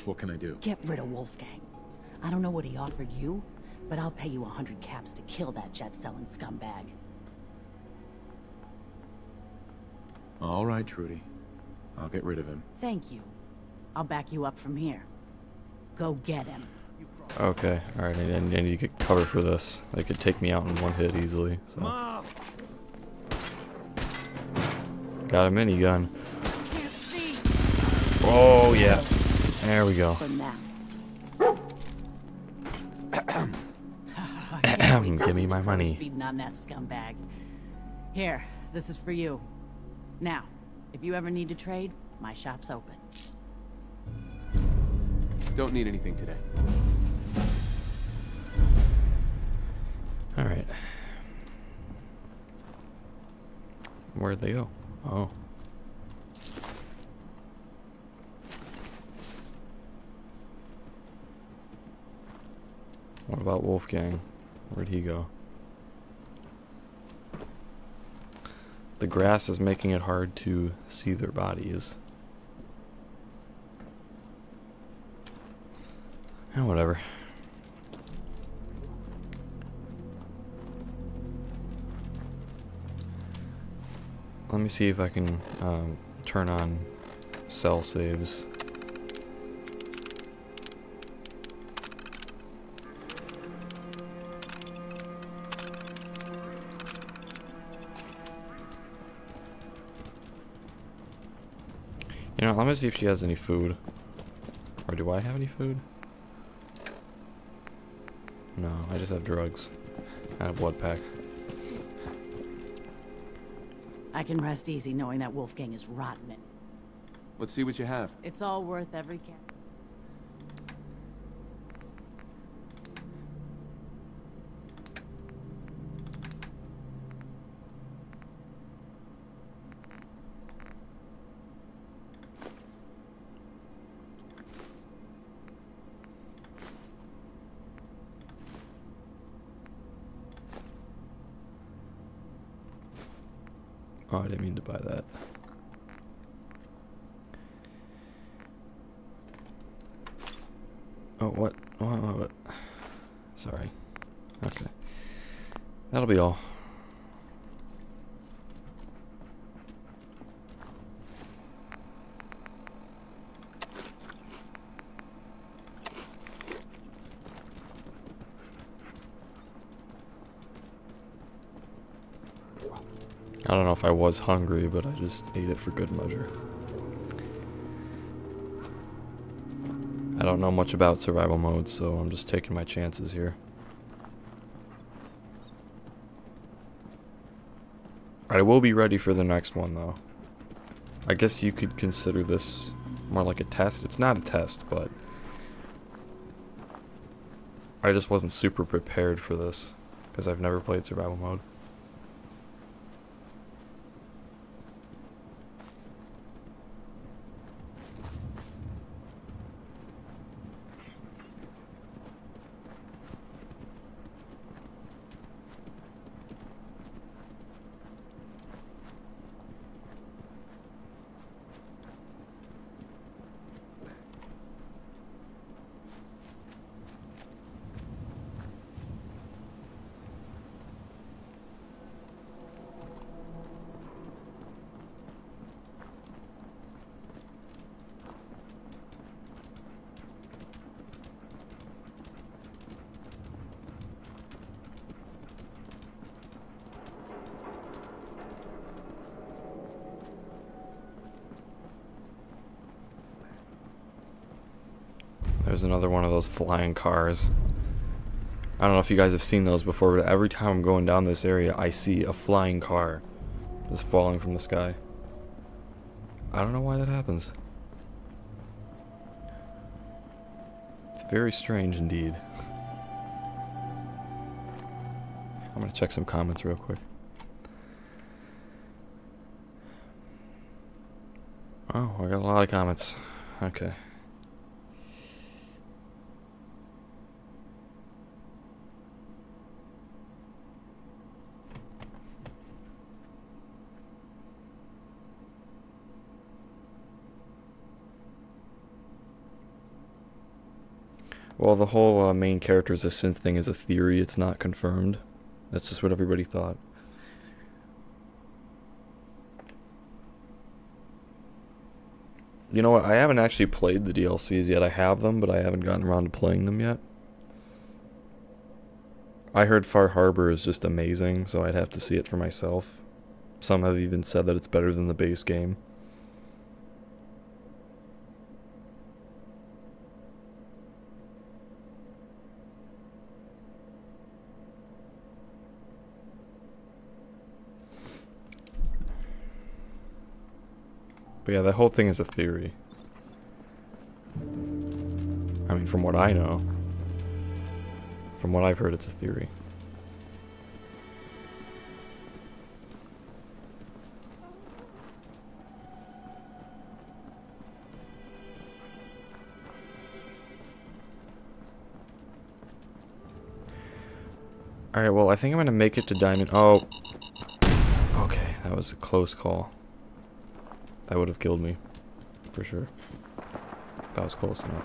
What can I do? Get rid of Wolfgang. I don't know what he offered you, but I'll pay you 100 caps to kill that jet-selling scumbag. All right, Trudy. I'll get rid of him. Thank you. I'll back you up from here. Go get him. Okay, alright, I need to get cover for this. They could take me out in one hit easily, so. Got a minigun. Oh, yeah. There we go. Give me my money. Feeding on that scumbag. Here, this is for you. Now, if you ever need to trade, my shop's open. Don't need anything today. Alright. Where'd they go? Oh. What about Wolfgang? Where'd he go? The grass is making it hard to see their bodies. Oh, whatever. Let me see if I can turn on cell saves. You know, let me see if she has any food. Or do I have any food? No, I just have drugs. I have blood pack. I can rest easy knowing that Wolfgang is rotten it. Let's see what you have. It's all worth every cap. Oh, I didn't mean to buy that. Oh, what? What? Sorry. Okay. That'll be all. I don't know if I was hungry, but I just ate it for good measure. I don't know much about survival mode, so I'm just taking my chances here. I will be ready for the next one, though. I guess you could consider this more like a test. It's not a test, but I just wasn't super prepared for this because I've never played survival mode. There's another one of those flying cars. I don't know if you guys have seen those before, but every time I'm going down this area, I see a flying car just falling from the sky. I don't know why that happens. It's very strange indeed. I'm gonna check some comments real quick. Oh, I got a lot of comments. Okay. Well, the whole main character is a synth thing is a theory. It's not confirmed. That's just what everybody thought. You know what? I haven't actually played the DLCs yet. I have them, but I haven't gotten around to playing them yet. I heard Far Harbor is just amazing, so I'd have to see it for myself. Some have even said that it's better than the base game. But yeah, that whole thing is a theory. I mean, from what I know. From what I've heard, it's a theory. Alright, well, I think I'm gonna make it to Diamond. Oh. Okay, that was a close call. That would have killed me, for sure. That was close enough.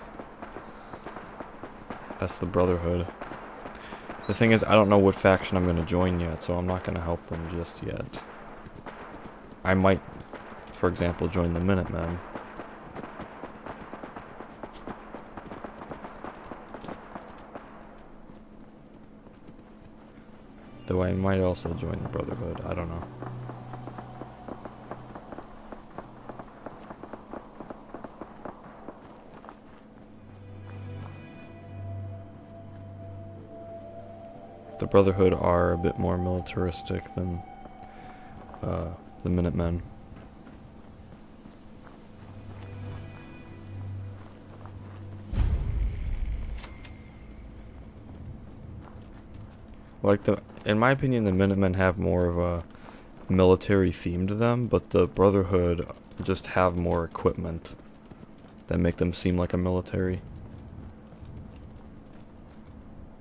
That's the Brotherhood. The thing is, I don't know what faction I'm going to join yet, so I'm not going to help them just yet. I might, for example, join the Minutemen. Though I might also join the Brotherhood, I don't know. The Brotherhood are a bit more militaristic than the Minutemen. Like in my opinion, the Minutemen have more of a military theme to them, but the Brotherhood just have more equipment that make them seem like a military.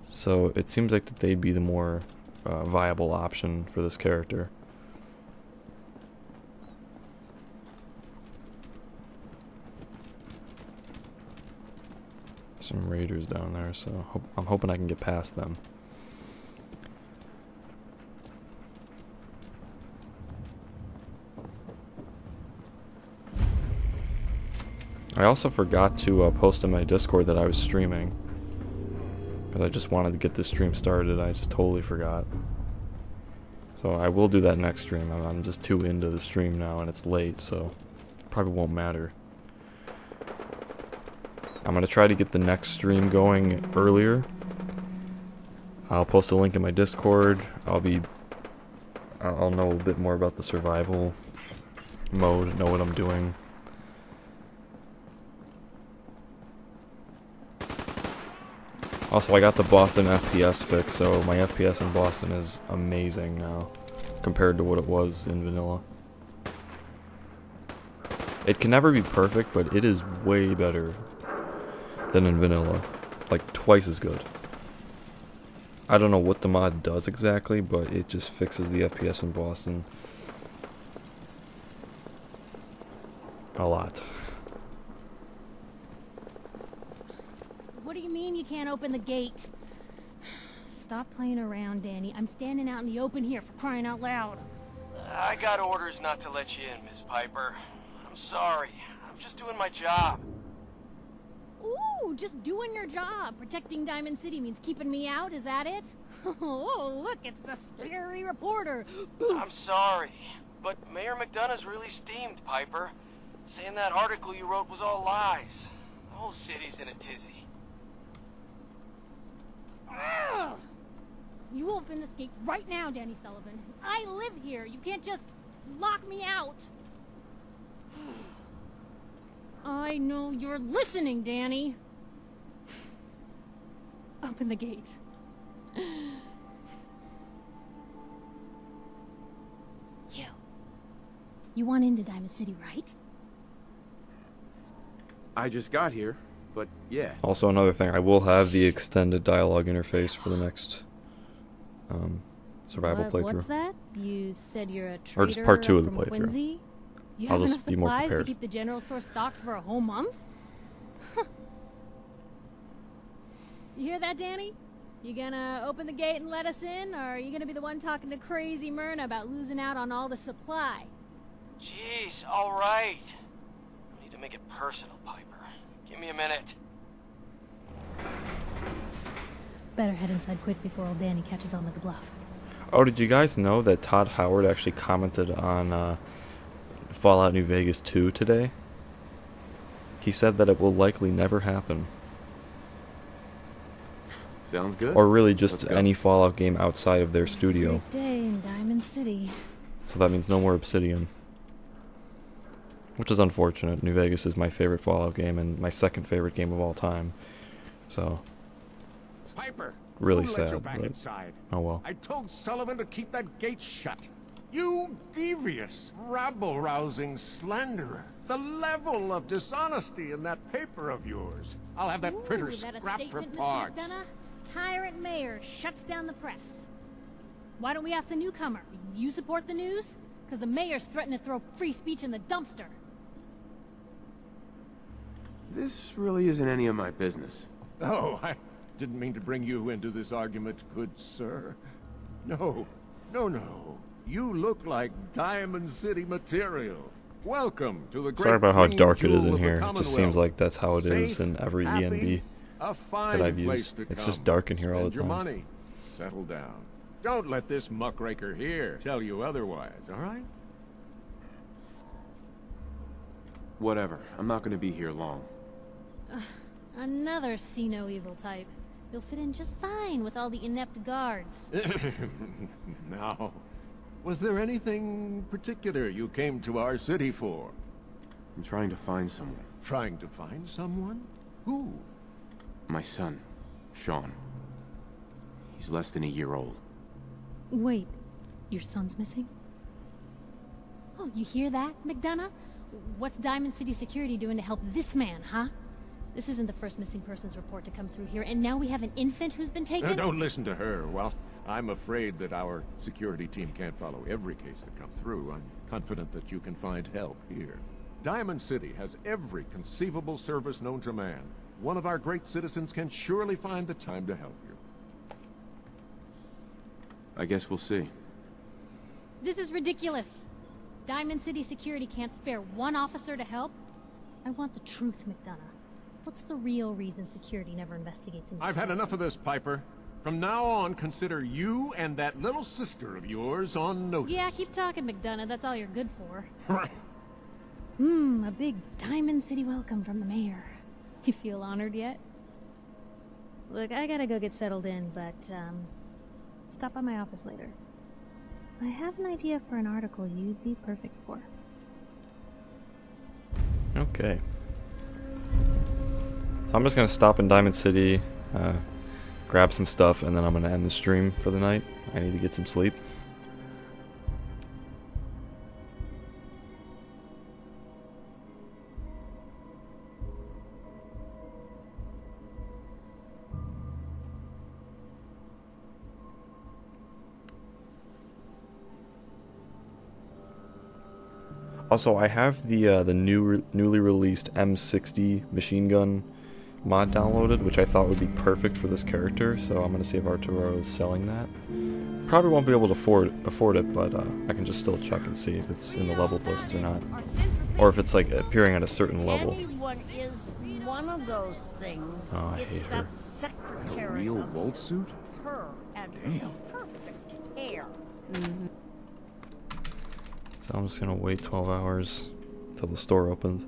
So it seems like that they'd be the more viable option for this character. Some raiders down there, so I'm hoping I can get past them. I also forgot to post in my Discord that I was streaming. Because I just wanted to get this stream started. I just totally forgot. So I will do that next stream. I'm just too into the stream now and it's late, so it probably won't matter. I'm going to try to get the next stream going earlier. I'll post a link in my Discord. I'll know a bit more about the survival mode, know what I'm doing. Also, I got the Boston FPS fix, so my FPS in Boston is amazing now, compared to what it was in vanilla. It can never be perfect, but it is way better than in vanilla. Like, twice as good. I don't know what the mod does exactly, but it just fixes the FPS in Boston a lot. What do you mean you can't open the gate? Stop playing around, Danny. I'm standing out in the open here, for crying out loud. I got orders not to let you in, Miss Piper. I'm sorry. I'm just doing my job. Ooh, just doing your job. Protecting Diamond City means keeping me out, is that it? Oh, look, it's the scary reporter. I'm sorry, but Mayor McDonough's really steamed, Piper. Saying that article you wrote was all lies. The whole city's in a tizzy. open this gate right now, Danny Sullivan. I live here. You can't just lock me out. I know you're listening, Danny. Open the gate. You want into Diamond City, right? I just got here, but yeah. Also, another thing, I will have the extended dialogue interface for the next survival playthrough. What's that? You said you're a trader Or just part 2 of the from playthrough. Quincy? You I'll have just enough be more supplies to prepared. keep the general store stocked for a whole month? You hear that, Danny? You gonna open the gate and let us in, or are you gonna be the one talking to crazy Myrna about losing out on all the supply? Jeez, alright. I need to make it personal, Piper. Give me a minute. Better head inside quick before old Danny catches on with the bluff. Oh, did you guys know that Todd Howard actually commented on Fallout New Vegas 2 today? He said that it will likely never happen. Sounds good. Or really just any Fallout game outside of their studio. Great day in Diamond City. So that means no more Obsidian. Which is unfortunate. New Vegas is my favorite Fallout game and my second favorite game of all time. So, Piper, really who let sad. you back But, inside? oh well. I told Sullivan to keep that gate shut. You devious, rabble-rousing slanderer. The level of dishonesty in that paper of yours. I'll have that printer Is that a scrapped for statement, Mr. parts. McDonough? Tyrant mayor shuts down the press. Why don't we ask the newcomer? You support the news? Because the mayor's threatened to throw free speech in the dumpster. This really isn't any of my business. Oh, I didn't mean to bring you into this argument, good sir. No, no. You look like Diamond City material. Welcome to the great Sorry about how green dark it is jewel in of the here. It just seems Commonwealth. like that's how it is Safe, in every happy, END a fine that I've place used. to It's come. just dark in here all the Spend your time. money. Settle down. Don't let this muckraker here tell you otherwise, all right? Whatever. I'm not gonna be here long. Another see no evil type. You'll fit in just fine with all the inept guards. Now, was there anything particular you came to our city for? I'm trying to find someone. Trying to find someone? Who? My son, Sean. He's less than a year old. Wait, your son's missing? Oh, you hear that, McDonough? What's Diamond City Security doing to help this man, huh? This isn't the first missing persons report to come through here, and now we have an infant who's been taken? Don't listen to her. Well, I'm afraid that our security team can't follow every case that comes through. I'm confident that you can find help here. Diamond City has every conceivable service known to man. One of our great citizens can surely find the time to help you. I guess we'll see. This is ridiculous. Diamond City Security can't spare one officer to help? I want the truth, McDonough. What's the real reason security never investigates in I've had enough of this, Piper. From now on, consider you and that little sister of yours on notice. Yeah, keep talking, McDonough. That's all you're good for. A big Diamond City welcome from the mayor. You feel honored yet? Look, I gotta go get settled in, but, stop by my office later. I have an idea for an article you'd be perfect for. Okay. So I'm just gonna stop in Diamond City, grab some stuff, and then I'm gonna end the stream for the night. I need to get some sleep. Also, I have the newly released M60 machine gun mod downloaded, which I thought would be perfect for this character. So I'm gonna see if Arturo is selling that. Probably won't be able to afford it, but I can just still check and see if it's in the level lists or not, or if it's like appearing at a certain level. Anyone is one of those things. Oh, I it's hate her. that secretary real of Volt suit? her and Damn. perfect hair. So I'm just gonna wait 12 hours till the store opens.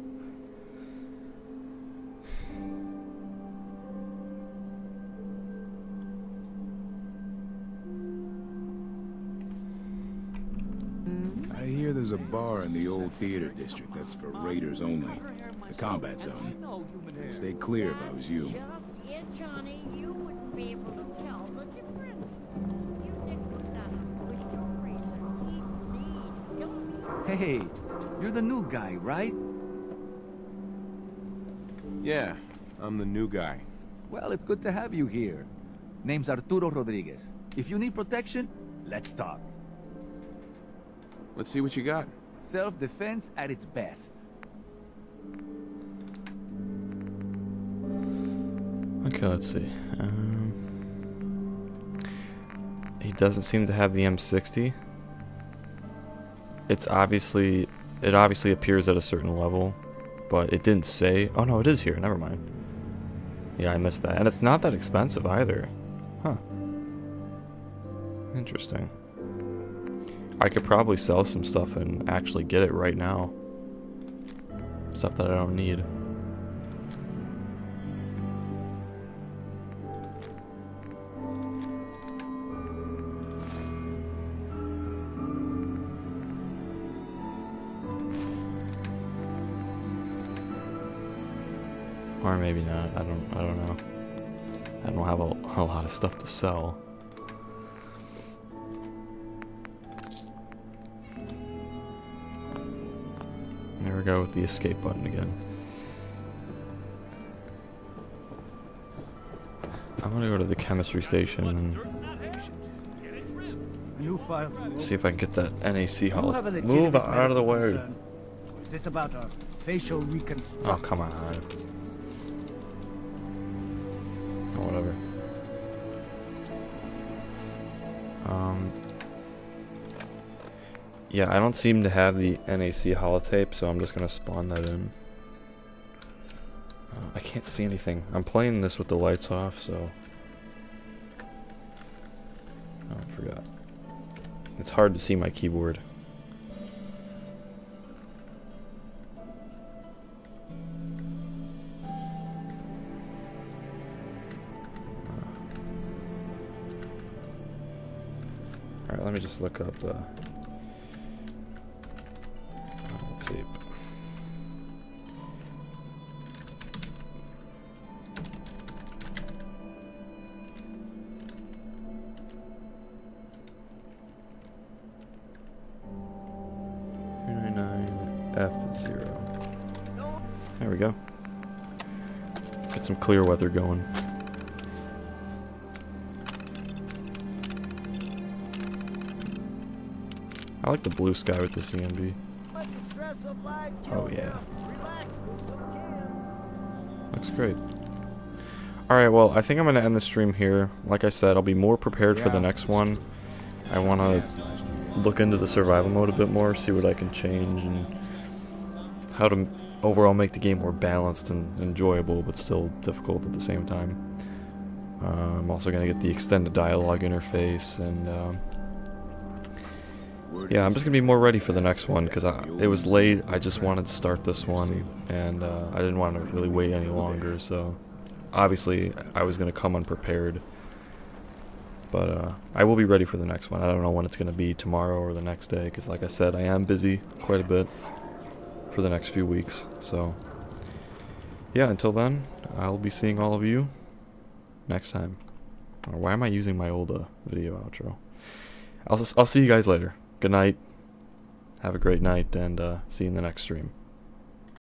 a bar in the old theater district that's for raiders only. The combat zone. I'd stay clear if I was you. Yeah, Johnny, you wouldn't be able to tell the difference. You nicked with that unusual reason. He don't you? Hey, you're the new guy, right? Yeah, I'm the new guy. Well, it's good to have you here. Name's Arturo Rodriguez. If you need protection, let's talk. Let's see what you got. Self-defense at its best. Okay, let's see. He doesn't seem to have the M60. It obviously appears at a certain level, but it didn't say. Oh no, it is here. Never mind. Yeah, I missed that, and it's not that expensive either. Huh. Interesting. I could probably sell some stuff and actually get it right now. Stuff that I don't need. Or maybe not. I don't know. I don't have a lot of stuff to sell. There we go with the escape button again. I'm gonna go to the chemistry station and see if I can get that NAC hull. Move out of the way. Is this about a facial reconstruction? Oh, come on. Oh, whatever. Yeah, I don't seem to have the NAC holotape, so I'm just gonna spawn that in. I can't see anything. I'm playing this with the lights off, so... Oh, I forgot. It's hard to see my keyboard. Alright, let me just look up, let's see. F0. There we go. Get some clear weather going. I like the blue sky with the CMB. Oh yeah. Looks great. Alright, well, I think I'm going to end the stream here. Like I said, I'll be more prepared for the next one. I want to look into the survival mode a bit more, see what I can change, and how to overall make the game more balanced and enjoyable, but still difficult at the same time. I'm also going to get the extended dialogue interface, and yeah, I'm just going to be more ready for the next one, because it was late. I just wanted to start this one, and I didn't want to really wait any longer, so obviously I was going to come unprepared. But I will be ready for the next one. I don't know when it's going to be, tomorrow or the next day, because like I said, I am busy quite a bit for the next few weeks. So yeah, until then, I'll be seeing all of you next time. Or why am I using my old video outro? I'll see you guys later. Good night. Have a great night, and see you in the next stream.